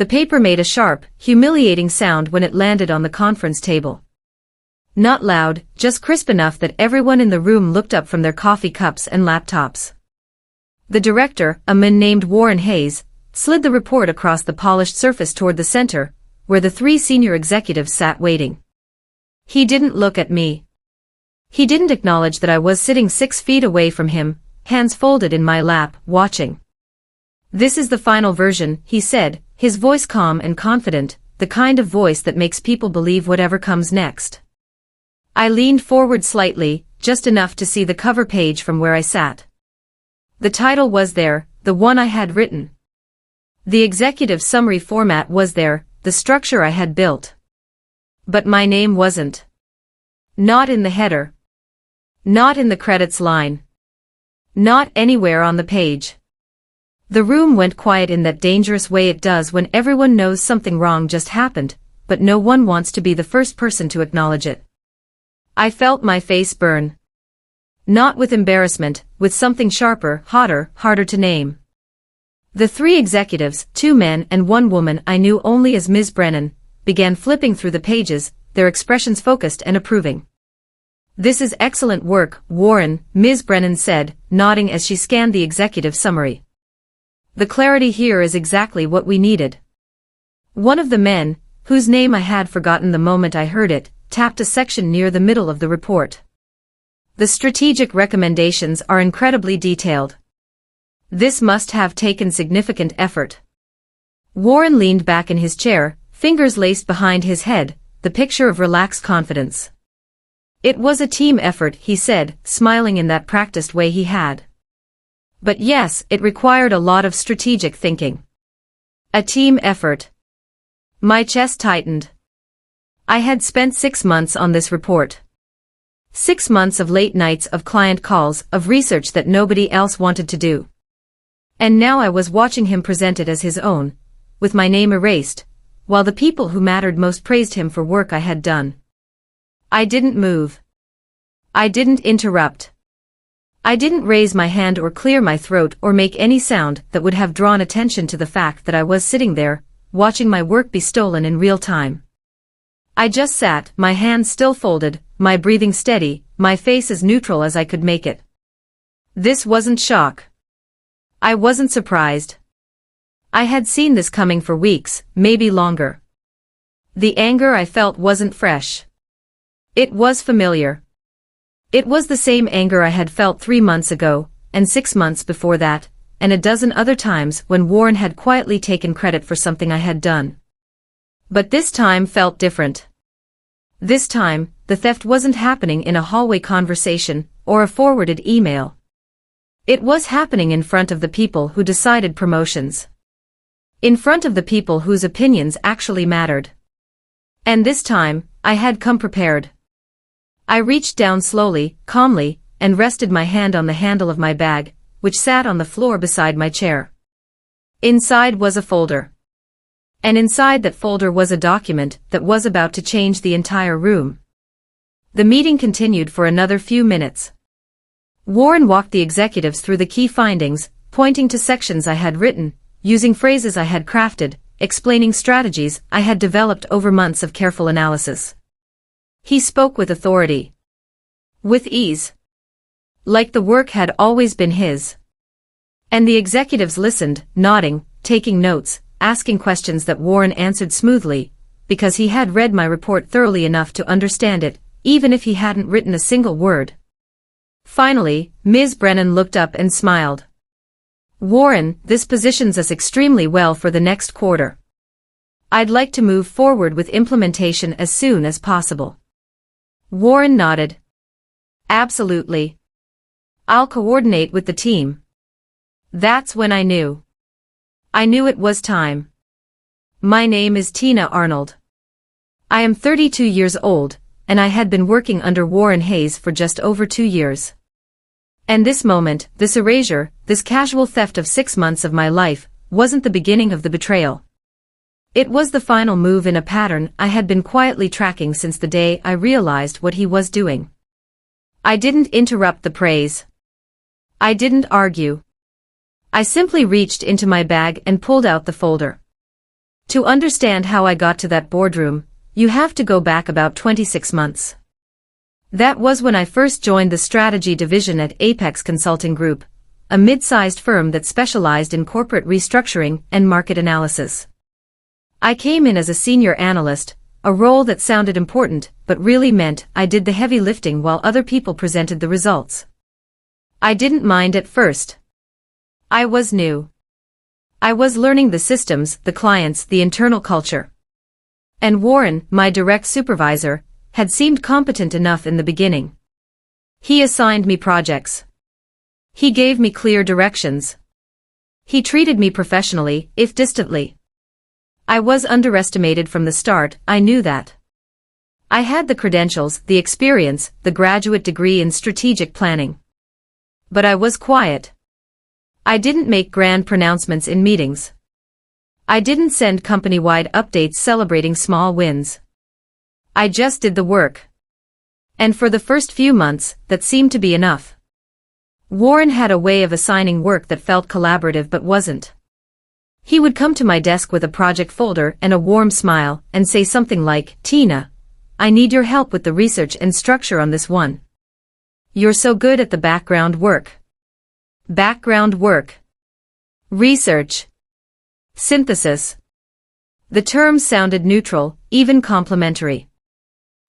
The paper made a sharp, humiliating sound when it landed on the conference table. Not loud, just crisp enough that everyone in the room looked up from their coffee cups and laptops. The director, a man named Warren Hayes, slid the report across the polished surface toward the center, where the three senior executives sat waiting. He didn't look at me. He didn't acknowledge that I was sitting 6 feet away from him, hands folded in my lap, watching. "This is the final version," he said, his voice calm and confident, the kind of voice that makes people believe whatever comes next. I leaned forward slightly, just enough to see the cover page from where I sat. The title was there, the one I had written. The executive summary format was there, the structure I had built. But my name wasn't. Not in the header. Not in the credits line. Not anywhere on the page. The room went quiet in that dangerous way it does when everyone knows something wrong just happened, but no one wants to be the first person to acknowledge it. I felt my face burn. Not with embarrassment, with something sharper, hotter, harder to name. The three executives, 2 men and 1 woman I knew only as Ms. Brennan, began flipping through the pages, their expressions focused and approving. "This is excellent work, Warren," Ms. Brennan said, nodding as she scanned the executive summary. "The clarity here is exactly what we needed." One of the men, whose name I had forgotten the moment I heard it, tapped a section near the middle of the report. "The strategic recommendations are incredibly detailed. This must have taken significant effort." Warren leaned back in his chair, fingers laced behind his head, the picture of relaxed confidence. "It was a team effort," he said, smiling in that practiced way he had. "But yes, it required a lot of strategic thinking." A team effort. My chest tightened. I had spent 6 months on this report. 6 months of late nights of client calls, of research that nobody else wanted to do. And now I was watching him present it as his own, with my name erased, while the people who mattered most praised him for work I had done. I didn't move. I didn't interrupt. I didn't raise my hand or clear my throat or make any sound that would have drawn attention to the fact that I was sitting there, watching my work be stolen in real time. I just sat, my hands still folded, my breathing steady, my face as neutral as I could make it. This wasn't shock. I wasn't surprised. I had seen this coming for weeks, maybe longer. The anger I felt wasn't fresh. It was familiar. It was the same anger I had felt 3 months ago, and 6 months before that, and a dozen other times when Warren had quietly taken credit for something I had done. But this time felt different. This time, the theft wasn't happening in a hallway conversation or a forwarded email. It was happening in front of the people who decided promotions. In front of the people whose opinions actually mattered. And this time, I had come prepared. I reached down slowly, calmly, and rested my hand on the handle of my bag, which sat on the floor beside my chair. Inside was a folder. And inside that folder was a document that was about to change the entire room. The meeting continued for another few minutes. Warren walked the executives through the key findings, pointing to sections I had written, using phrases I had crafted, explaining strategies I had developed over months of careful analysis. He spoke with authority. With ease. Like the work had always been his. And the executives listened, nodding, taking notes, asking questions that Warren answered smoothly, because he had read my report thoroughly enough to understand it, even if he hadn't written a single word. Finally, Ms. Brennan looked up and smiled. "Warren, this positions us extremely well for the next quarter. I'd like to move forward with implementation as soon as possible." Warren nodded. "Absolutely. I'll coordinate with the team." That's when I knew. I knew it was time. My name is Tina Arnold. I am 32 years old, and I had been working under Warren Hayes for just over 2 years. And this moment, this erasure, this casual theft of 6 months of my life, wasn't the beginning of the betrayal. It was the final move in a pattern I had been quietly tracking since the day I realized what he was doing. I didn't interrupt the praise. I didn't argue. I simply reached into my bag and pulled out the folder. To understand how I got to that boardroom, you have to go back about 26 months. That was when I first joined the strategy division at Apex Consulting Group, a mid-sized firm that specialized in corporate restructuring and market analysis. I came in as a senior analyst, a role that sounded important but really meant I did the heavy lifting while other people presented the results. I didn't mind at first. I was new. I was learning the systems, the clients, the internal culture. And Warren, my direct supervisor, had seemed competent enough in the beginning. He assigned me projects. He gave me clear directions. He treated me professionally, if distantly. I was underestimated from the start, I knew that. I had the credentials, the experience, the graduate degree in strategic planning. But I was quiet. I didn't make grand pronouncements in meetings. I didn't send company-wide updates celebrating small wins. I just did the work. And for the first few months, that seemed to be enough. Warren had a way of assigning work that felt collaborative but wasn't. He would come to my desk with a project folder and a warm smile and say something like, "Tina, I need your help with the research and structure on this one. You're so good at the background work." Background work. Research. Synthesis. The terms sounded neutral, even complimentary.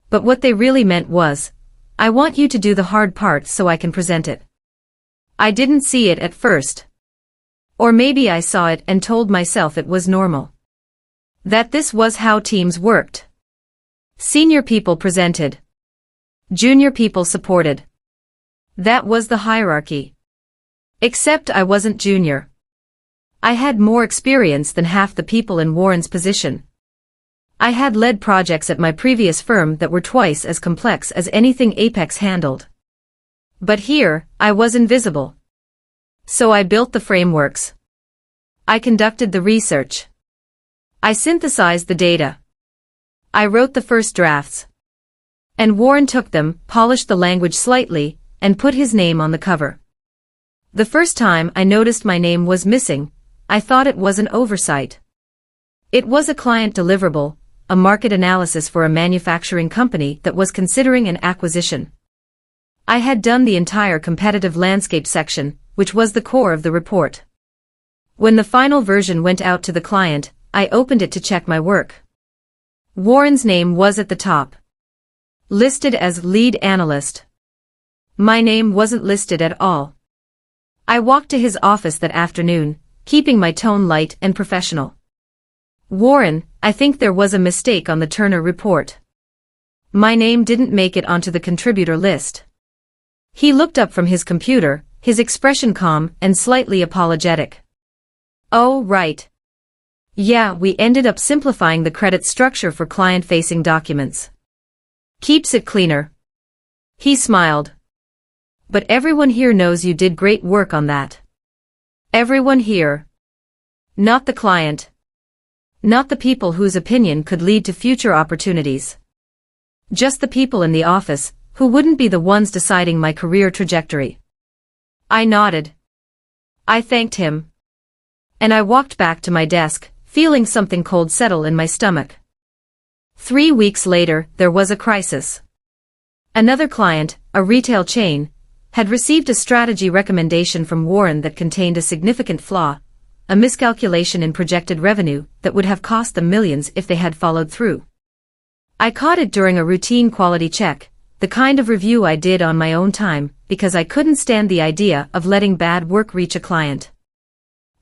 But what they really meant was, I want you to do the hard part so I can present it. I didn't see it at first. Or maybe I saw it and told myself it was normal. That this was how teams worked. Senior people presented. Junior people supported. That was the hierarchy. Except I wasn't junior. I had more experience than half the people in Warren's position. I had led projects at my previous firm that were twice as complex as anything Apex handled. But here, I was invisible. So I built the frameworks. I conducted the research. I synthesized the data. I wrote the first drafts. And Warren took them, polished the language slightly, and put his name on the cover. The first time I noticed my name was missing, I thought it was an oversight. It was a client deliverable, a market analysis for a manufacturing company that was considering an acquisition. I had done the entire competitive landscape section, which was the core of the report. When the final version went out to the client, I opened it to check my work. Warren's name was at the top. Listed as lead analyst. My name wasn't listed at all. I walked to his office that afternoon, keeping my tone light and professional. "Warren, I think there was a mistake on the Turner report. My name didn't make it onto the contributor list." He looked up from his computer, his expression calm and slightly apologetic. "Oh, right. Yeah, we ended up simplifying the credit structure for client-facing documents. Keeps it cleaner." He smiled. "But everyone here knows you did great work on that." Everyone here. Not the client. Not the people whose opinion could lead to future opportunities. Just the people in the office, who wouldn't be the ones deciding my career trajectory. I nodded. I thanked him. And I walked back to my desk, feeling something cold settle in my stomach. 3 weeks later, there was a crisis. Another client, a retail chain, had received a strategy recommendation from Warren that contained a significant flaw, a miscalculation in projected revenue that would have cost them millions if they had followed through. I caught it during a routine quality check, the kind of review I did on my own time, because I couldn't stand the idea of letting bad work reach a client.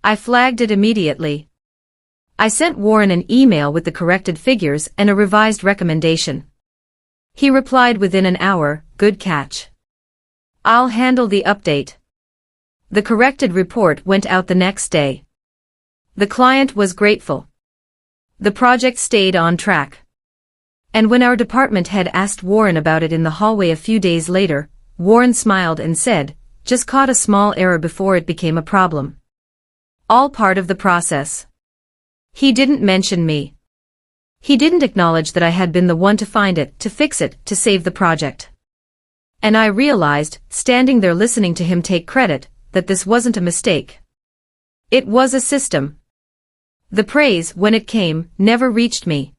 I flagged it immediately. I sent Warren an email with the corrected figures and a revised recommendation. He replied within an hour, "Good catch. I'll handle the update." The corrected report went out the next day. The client was grateful. The project stayed on track. And when our department head asked Warren about it in the hallway a few days later, Warren smiled and said, "Just caught a small error before it became a problem. All part of the process." He didn't mention me. He didn't acknowledge that I had been the one to find it, to fix it, to save the project. And I realized, standing there listening to him take credit, that this wasn't a mistake. It was a system. The praise, when it came, never reached me.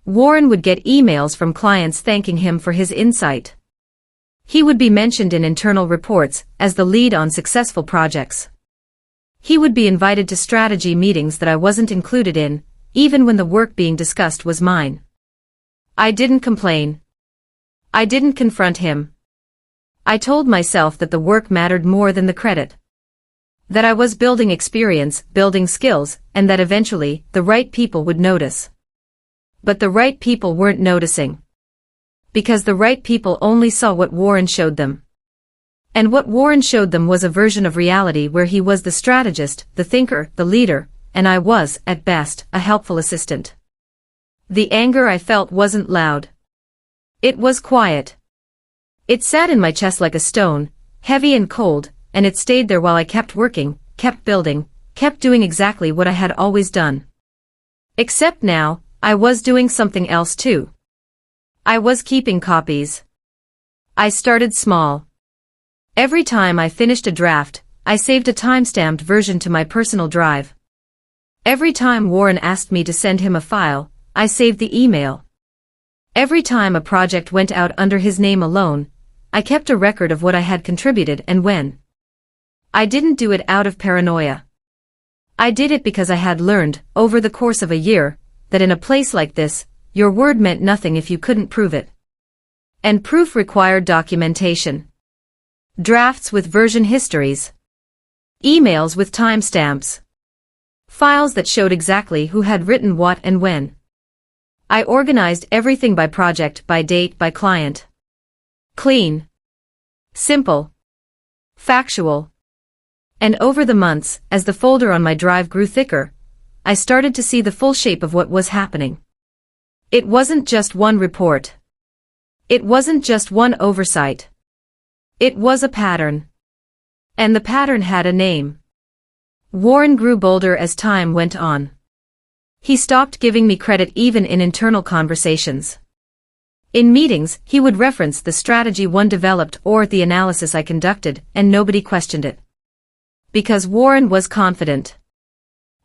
Warren would get emails from clients thanking him for his insight. He would be mentioned in internal reports as the lead on successful projects. He would be invited to strategy meetings that I wasn't included in, even when the work being discussed was mine. I didn't complain. I didn't confront him. I told myself that the work mattered more than the credit. That I was building experience, building skills, and that eventually, the right people would notice. But the right people weren't noticing. Because the right people only saw what Warren showed them. And what Warren showed them was a version of reality where he was the strategist, the thinker, the leader, and I was, at best, a helpful assistant. The anger I felt wasn't loud. It was quiet. It sat in my chest like a stone, heavy and cold, and it stayed there while I kept working, kept building, kept doing exactly what I had always done. Except now, I was doing something else too. I was keeping copies. I started small. Every time I finished a draft, I saved a time-stamped version to my personal drive. Every time Warren asked me to send him a file, I saved the email. Every time a project went out under his name alone, I kept a record of what I had contributed and when. I didn't do it out of paranoia. I did it because I had learned, over the course of a year, that in a place like this, your word meant nothing if you couldn't prove it. And proof required documentation. Drafts with version histories. Emails with timestamps. Files that showed exactly who had written what and when. I organized everything by project, by date, by client. Clean. Simple. Factual. And over the months, as the folder on my drive grew thicker, I started to see the full shape of what was happening. It wasn't just one report. It wasn't just one oversight. It was a pattern. And the pattern had a name. Warren grew bolder as time went on. He stopped giving me credit even in internal conversations. In meetings, he would reference the strategy one developed or the analysis I conducted, and nobody questioned it. Because Warren was confident.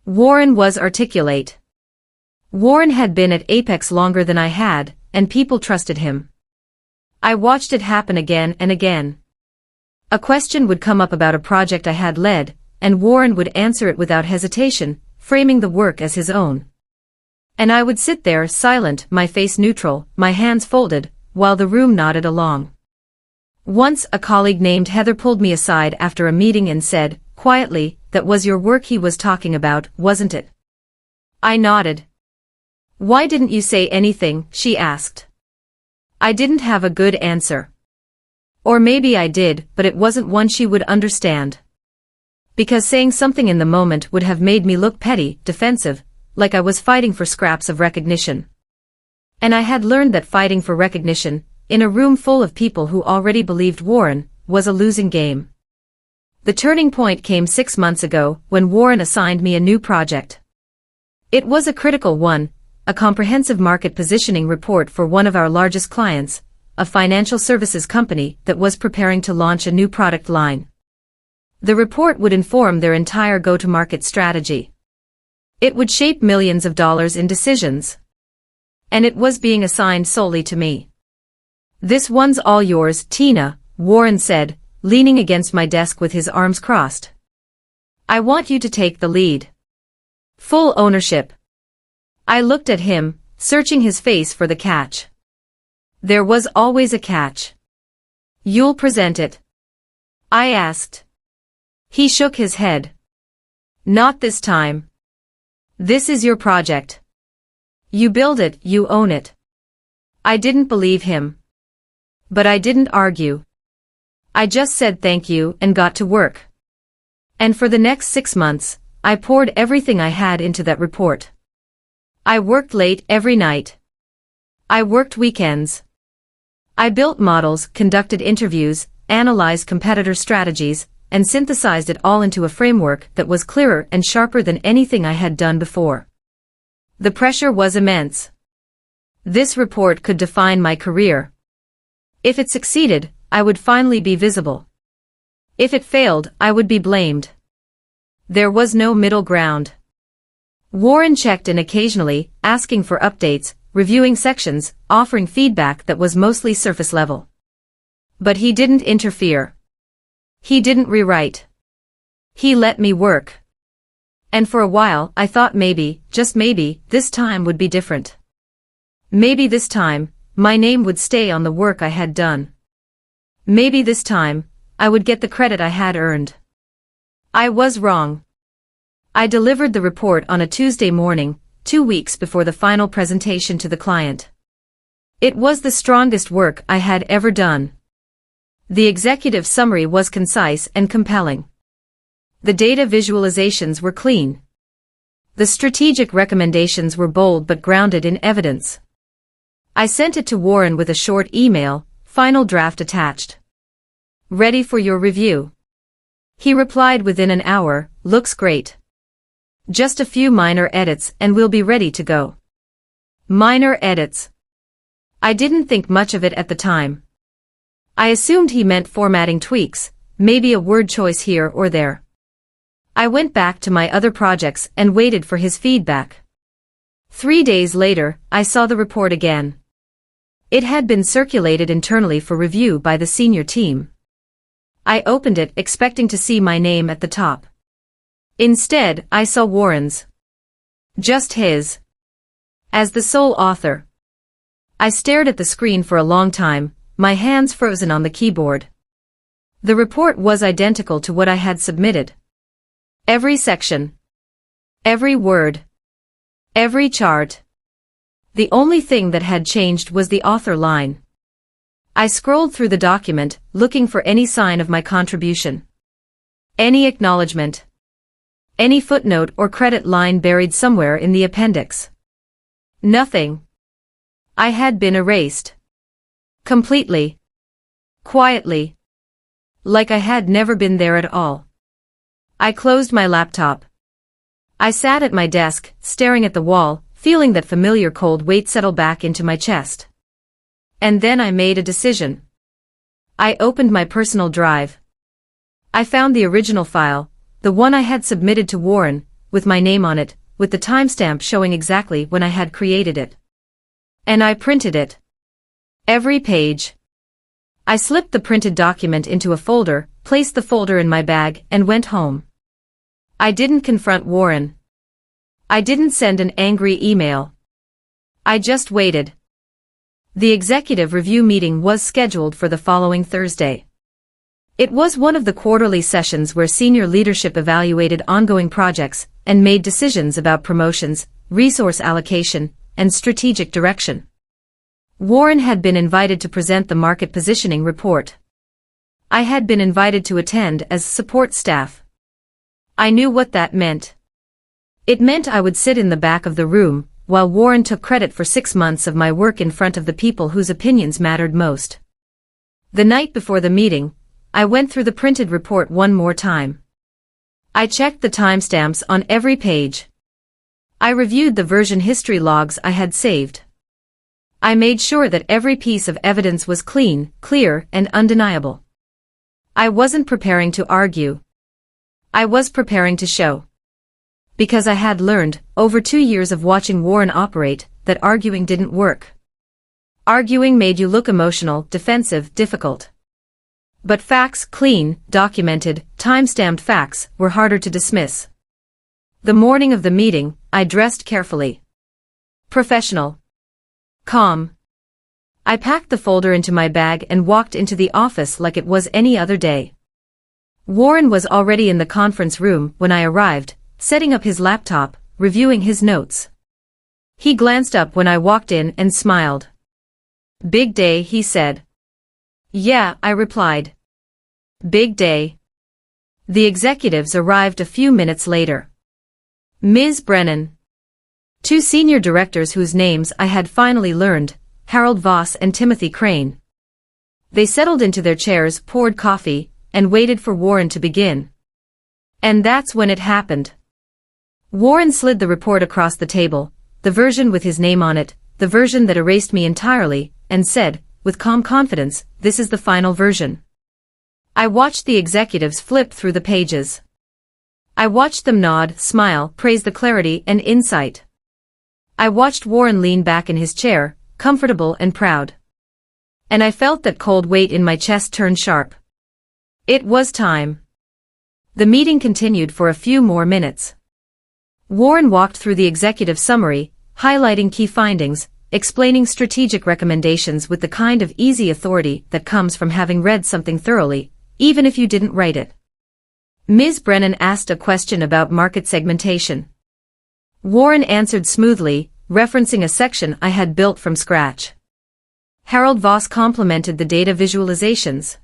Warren was articulate. Warren had been at Apex longer than I had, and people trusted him. I watched it happen again and again. A question would come up about a project I had led, and Warren would answer it without hesitation, framing the work as his own. And I would sit there silent, my face neutral, my hands folded, while the room nodded along. Once a colleague named Heather pulled me aside after a meeting and said, quietly, "That was your work he was talking about, wasn't it?" I nodded. "Why didn't you say anything?" she asked. I didn't have a good answer. Or maybe I did, but it wasn't one she would understand. Because saying something in the moment would have made me look petty, defensive, like I was fighting for scraps of recognition. And I had learned that fighting for recognition, in a room full of people who already believed Warren, was a losing game. The turning point came 6 months ago, when Warren assigned me a new project. It was a critical one, a comprehensive market positioning report for one of our largest clients, a financial services company that was preparing to launch a new product line. The report would inform their entire go-to-market strategy. It would shape millions of dollars in decisions. And it was being assigned solely to me. "This one's all yours, Tina," Warren said, leaning against my desk with his arms crossed. "I want you to take the lead. Full ownership." I looked at him, searching his face for the catch. There was always a catch. "You'll present it?" I asked. He shook his head. "Not this time. This is your project. You build it, you own it." I didn't believe him. But I didn't argue. I just said thank you and got to work. And for the next 6 months, I poured everything I had into that report. I worked late every night. I worked weekends. I built models, conducted interviews, analyzed competitor strategies, and synthesized it all into a framework that was clearer and sharper than anything I had done before. The pressure was immense. This report could define my career. If it succeeded, I would finally be visible. If it failed, I would be blamed. There was no middle ground. Warren checked in occasionally, asking for updates, reviewing sections, offering feedback that was mostly surface level. But he didn't interfere. He didn't rewrite. He let me work. And for a while, I thought maybe, just maybe, this time would be different. Maybe this time, my name would stay on the work I had done. Maybe this time, I would get the credit I had earned. I was wrong. I delivered the report on a Tuesday morning, 2 weeks before the final presentation to the client. It was the strongest work I had ever done. The executive summary was concise and compelling. The data visualizations were clean. The strategic recommendations were bold but grounded in evidence. I sent it to Warren with a short email, final draft attached. Ready for your review. He replied within an hour, looks great. Just a few minor edits and we'll be ready to go. Minor edits. I didn't think much of it at the time. I assumed he meant formatting tweaks, maybe a word choice here or there. I went back to my other projects and waited for his feedback. 3 days later, I saw the report again. It had been circulated internally for review by the senior team. I opened it expecting to see my name at the top. Instead, I saw Warren's. Just his. As the sole author. I stared at the screen for a long time, my hands frozen on the keyboard. The report was identical to what I had submitted. Every section. Every word. Every chart. The only thing that had changed was the author line. I scrolled through the document, looking for any sign of my contribution. Any acknowledgement. Any footnote or credit line buried somewhere in the appendix. Nothing. I had been erased. Completely. Quietly. Like I had never been there at all. I closed my laptop. I sat at my desk, staring at the wall, feeling that familiar cold weight settle back into my chest. And then I made a decision. I opened my personal drive. I found the original file, the one I had submitted to Warren, with my name on it, with the timestamp showing exactly when I had created it. And I printed it. Every page. I slipped the printed document into a folder, placed the folder in my bag, and went home. I didn't confront Warren. I didn't send an angry email. I just waited. The executive review meeting was scheduled for the following Thursday. It was one of the quarterly sessions where senior leadership evaluated ongoing projects and made decisions about promotions, resource allocation, and strategic direction. Warren had been invited to present the market positioning report. I had been invited to attend as support staff. I knew what that meant. It meant I would sit in the back of the room, while Warren took credit for 6 months of my work in front of the people whose opinions mattered most. The night before the meeting, I went through the printed report one more time. I checked the timestamps on every page. I reviewed the version history logs I had saved. I made sure that every piece of evidence was clean, clear, and undeniable. I wasn't preparing to argue. I was preparing to show. Because I had learned, over 2 years of watching Warren operate, that arguing didn't work. Arguing made you look emotional, defensive, difficult. But facts, clean, documented, time-stamped facts, were harder to dismiss. The morning of the meeting, I dressed carefully. Professional. Calm. I packed the folder into my bag and walked into the office like it was any other day. Warren was already in the conference room when I arrived, setting up his laptop, reviewing his notes. He glanced up when I walked in and smiled. Big day, he said. Yeah, I replied. Big day. The executives arrived a few minutes later. Ms. Brennan. 2 senior directors whose names I had finally learned, Harold Voss and Timothy Crane. They settled into their chairs, poured coffee, and waited for Warren to begin. And that's when it happened. Warren slid the report across the table, the version with his name on it, the version that erased me entirely, and said, with calm confidence, "This is the final version." I watched the executives flip through the pages. I watched them nod, smile, praise the clarity and insight. I watched Warren lean back in his chair, comfortable and proud. And I felt that cold weight in my chest turn sharp. It was time. The meeting continued for a few more minutes. Warren walked through the executive summary, highlighting key findings, explaining strategic recommendations with the kind of easy authority that comes from having read something thoroughly, even if you didn't write it. Ms. Brennan asked a question about market segmentation. Warren answered smoothly, referencing a section I had built from scratch. Harold Voss complimented the data visualizations.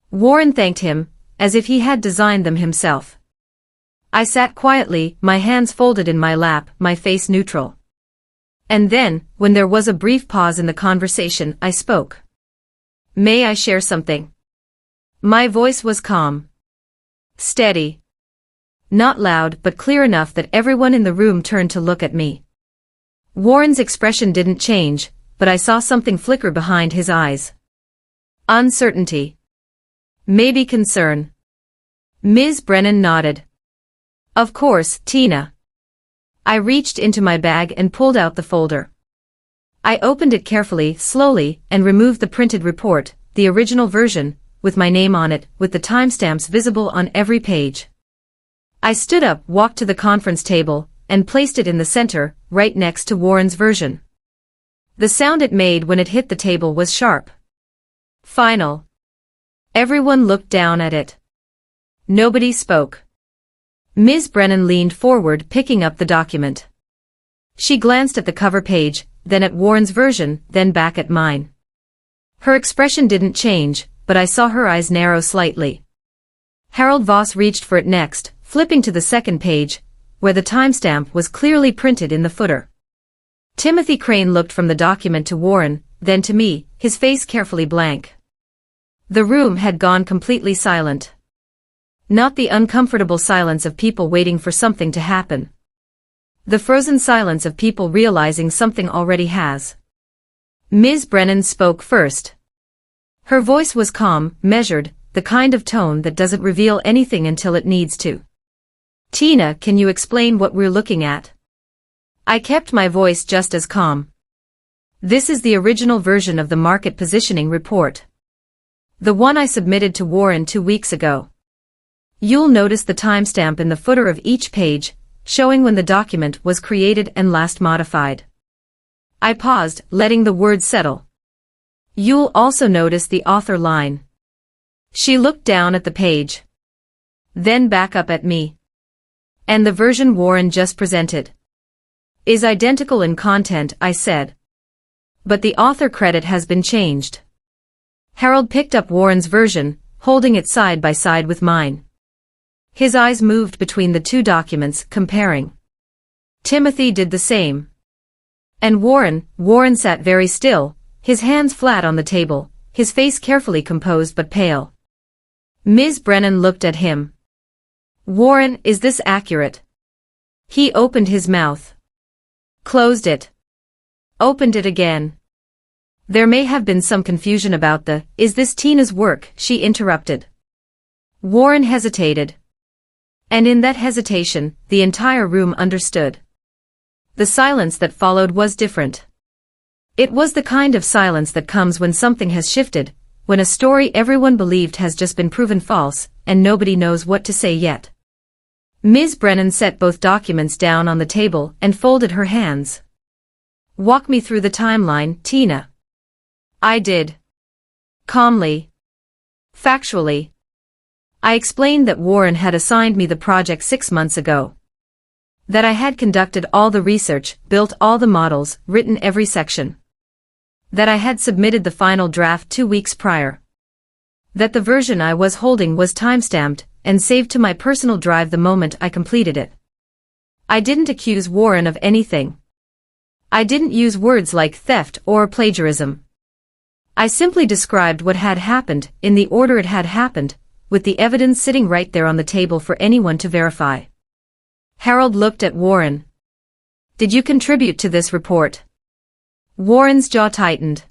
Warren thanked him, as if he had designed them himself. I sat quietly, my hands folded in my lap, my face neutral. And then, when there was a brief pause in the conversation, I spoke. May I share something? My voice was calm. Steady. Not loud, but clear enough that everyone in the room turned to look at me. Warren's expression didn't change, but I saw something flicker behind his eyes. Uncertainty. Maybe concern. Ms. Brennan nodded. Of course, Tina. I reached into my bag and pulled out the folder. I opened it carefully, slowly, and removed the printed report, the original version, with my name on it, with the timestamps visible on every page. I stood up, walked to the conference table, and placed it in the center, right next to Warren's version. The sound it made when it hit the table was sharp. Final. Everyone looked down at it. Nobody spoke. Ms. Brennan leaned forward, picking up the document. She glanced at the cover page, then at Warren's version, then back at mine. Her expression didn't change, but I saw her eyes narrow slightly. Harold Voss reached for it next, flipping to the second page, where the timestamp was clearly printed in the footer. Timothy Crane looked from the document to Warren, then to me, his face carefully blank. The room had gone completely silent. Not the uncomfortable silence of people waiting for something to happen. The frozen silence of people realizing something already has. Ms. Brennan spoke first. Her voice was calm, measured, the kind of tone that doesn't reveal anything until it needs to. Tina, can you explain what we're looking at? I kept my voice just as calm. This is the original version of the market positioning report. The one I submitted to Warren 2 weeks ago. You'll notice the timestamp in the footer of each page, showing when the document was created and last modified. I paused, letting the words settle. You'll also notice the author line. She looked down at the page. Then back up at me. And the version Warren just presented is identical in content, I said. But the author credit has been changed. Harold picked up Warren's version, holding it side by side with mine. His eyes moved between the two documents, comparing. Timothy did the same. And Warren sat very still, his hands flat on the table, his face carefully composed but pale. Ms. Brennan looked at him. Warren, is this accurate? He opened his mouth. Closed it. Opened it again. There may have been some confusion about is this Tina's work, she interrupted. Warren hesitated. And in that hesitation, the entire room understood. The silence that followed was different. It was the kind of silence that comes when something has shifted, when a story everyone believed has just been proven false, and nobody knows what to say yet. Ms. Brennan set both documents down on the table and folded her hands. Walk me through the timeline, Tina. I did. Calmly. Factually. I explained that Warren had assigned me the project 6 months ago. That I had conducted all the research, built all the models, written every section. That I had submitted the final draft 2 weeks prior. That the version I was holding was timestamped and saved to my personal drive the moment I completed it. I didn't accuse Warren of anything. I didn't use words like theft or plagiarism. I simply described what had happened in the order it had happened, with the evidence sitting right there on the table for anyone to verify. Harold looked at Warren. Did you contribute to this report? Warren's jaw tightened.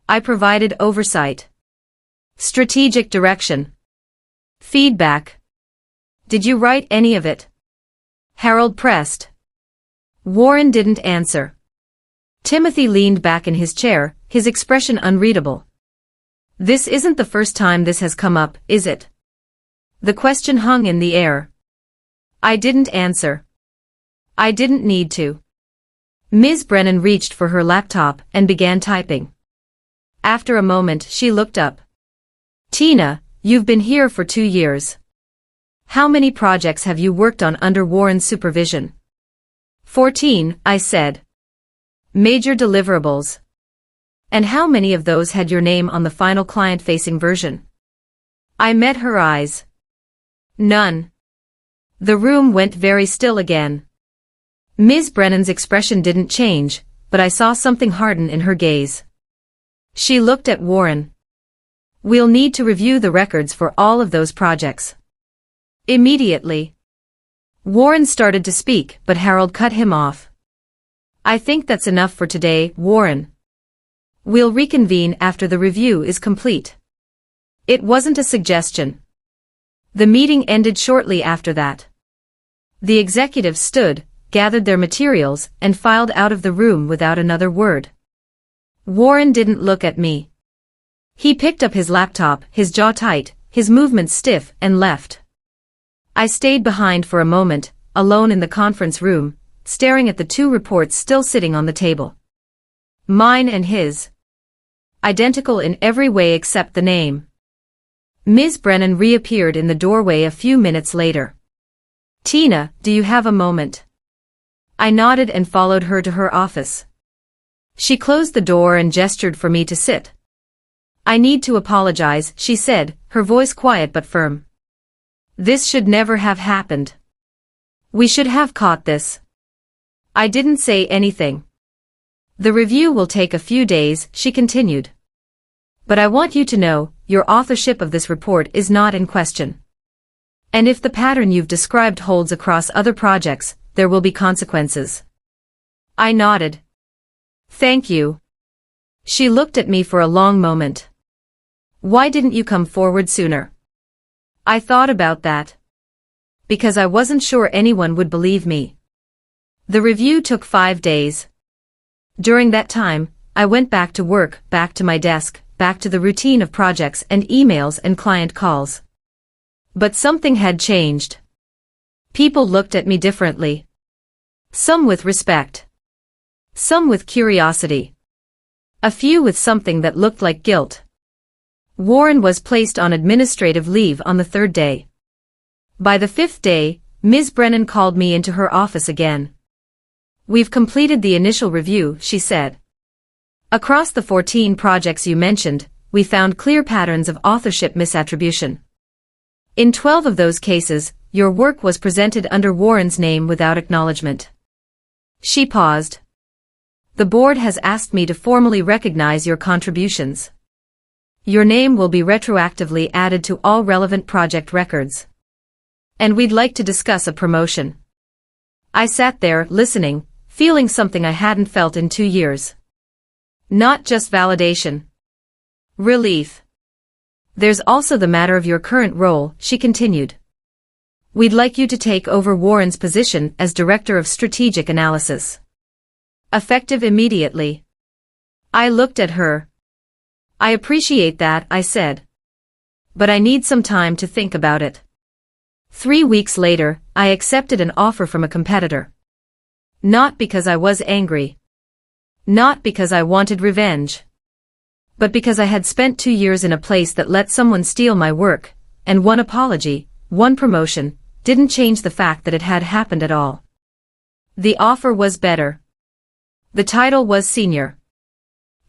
I provided oversight. Strategic direction. Feedback. Did you write any of it? Harold pressed. Warren didn't answer. Timothy leaned back in his chair, his expression unreadable. This isn't the first time this has come up, is it? The question hung in the air. I didn't answer. I didn't need to. Ms. Brennan reached for her laptop and began typing. After a moment she looked up. Tina, you've been here for 2 years. How many projects have you worked on under Warren's supervision? 14, I said. Major deliverables. And how many of those had your name on the final client-facing version? I met her eyes. None. The room went very still again. Ms. Brennan's expression didn't change, but I saw something harden in her gaze. She looked at Warren. We'll need to review the records for all of those projects. Immediately. Warren started to speak, but Harold cut him off. I think that's enough for today, Warren. We'll reconvene after the review is complete. It wasn't a suggestion. The meeting ended shortly after that. The executives stood, gathered their materials, and filed out of the room without another word. Warren didn't look at me. He picked up his laptop, his jaw tight, his movements stiff, and left. I stayed behind for a moment, alone in the conference room, staring at the 2 reports still sitting on the table. Mine and his. Identical in every way except the name. Ms. Brennan reappeared in the doorway a few minutes later. Tina, do you have a moment? I nodded and followed her to her office. She closed the door and gestured for me to sit. I need to apologize, she said, her voice quiet but firm. This should never have happened. We should have caught this. I didn't say anything. The review will take a few days, she continued. But I want you to know, your authorship of this report is not in question. And if the pattern you've described holds across other projects, there will be consequences. I nodded. Thank you. She looked at me for a long moment. Why didn't you come forward sooner? I thought about that. Because I wasn't sure anyone would believe me. The review took 5 days. During that time, I went back to work, back to my desk, back to the routine of projects and emails and client calls. But something had changed. People looked at me differently. Some with respect. Some with curiosity. A few with something that looked like guilt. Warren was placed on administrative leave on the 3rd day. By the 5th day, Ms. Brennan called me into her office again. We've completed the initial review, she said. Across the 14 projects you mentioned, we found clear patterns of authorship misattribution. In 12 of those cases, your work was presented under Warren's name without acknowledgement. She paused. The board has asked me to formally recognize your contributions. Your name will be retroactively added to all relevant project records. And we'd like to discuss a promotion. I sat there, listening, feeling something I hadn't felt in 2 years. Not just validation. Relief. There's also the matter of your current role, she continued. We'd like you to take over Warren's position as Director of Strategic Analysis. Effective immediately. I looked at her. I appreciate that, I said. But I need some time to think about it. 3 weeks later, I accepted an offer from a competitor. Not because I was angry. Not because I wanted revenge. But because I had spent 2 years in a place that let someone steal my work, and one apology, one promotion, didn't change the fact that it had happened at all. The offer was better. The title was senior.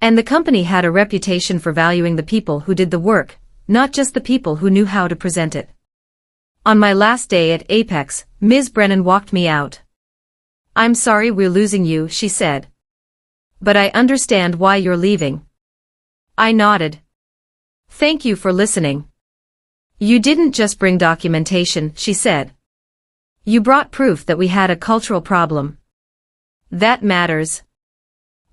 And the company had a reputation for valuing the people who did the work, not just the people who knew how to present it. On my last day at Apex, Ms. Brennan walked me out. I'm sorry we're losing you, she said. But I understand why you're leaving. I nodded. Thank you for listening. You didn't just bring documentation, she said. You brought proof that we had a cultural problem. That matters.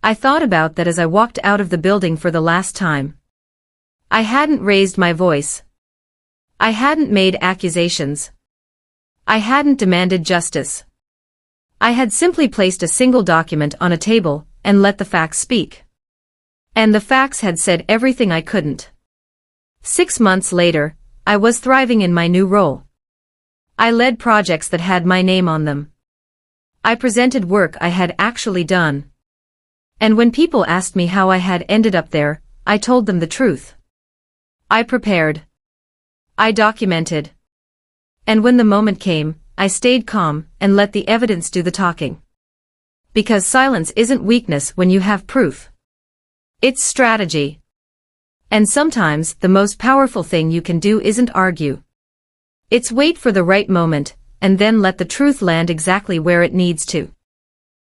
I thought about that as I walked out of the building for the last time. I hadn't raised my voice. I hadn't made accusations. I hadn't demanded justice. I had simply placed a single document on a table and let the facts speak. And the facts had said everything I couldn't. 6 months later, I was thriving in my new role. I led projects that had my name on them. I presented work I had actually done. And when people asked me how I had ended up there, I told them the truth. I prepared. I documented. And when the moment came, I stayed calm and let the evidence do the talking. Because silence isn't weakness when you have proof. It's strategy. And sometimes the most powerful thing you can do isn't argue. It's wait for the right moment, and then let the truth land exactly where it needs to.